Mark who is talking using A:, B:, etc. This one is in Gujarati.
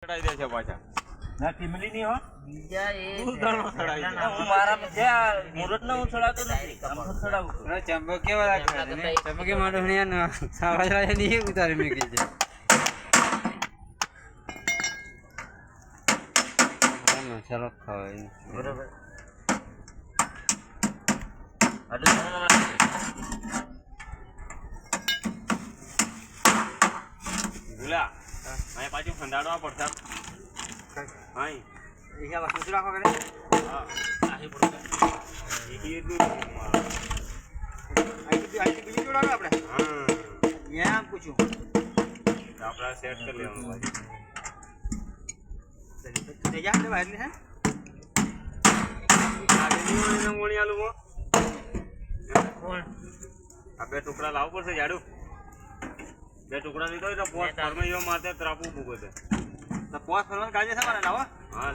A: ચડાઈ દે છે પાછા
B: ના ટીમલી ની હો
C: બીજા એ
A: દૂધણો ચડાઈ દે
C: હું મારા મધ્ય મુરત ના હું ચડાતો નથી કમ ચડાવું
D: અરે ચંબો કેવા લાગે ને ચંબકે માડો ને સાવા ની ઉતારી મેકી છે ચાલો ખાવા
C: બરોબર
A: ભૂલા અહીં પાછું ખંડાડવા પડતા હા
D: એ કે વસ્તુ રાખો કરે
A: હા આહી પડતા એટલું
D: આઈ બીજી જોડાવે આપણે
A: હા
D: ન્યા પૂછું
A: આપણે સેટ કરી લેવાનું ભાઈ
D: તે જા ને બહાર ને હે
A: આ મોણી આલુ મો
C: કોણ
A: આ બે ટુકડા લાવવું પડશે જાડું બે ટુકડા લીધો એટલે પોસ ફરમે મારતે ત્રાપું ભૂગો છે
D: તો પોસ ફરવા કાજે છે મારા લાવો
A: હા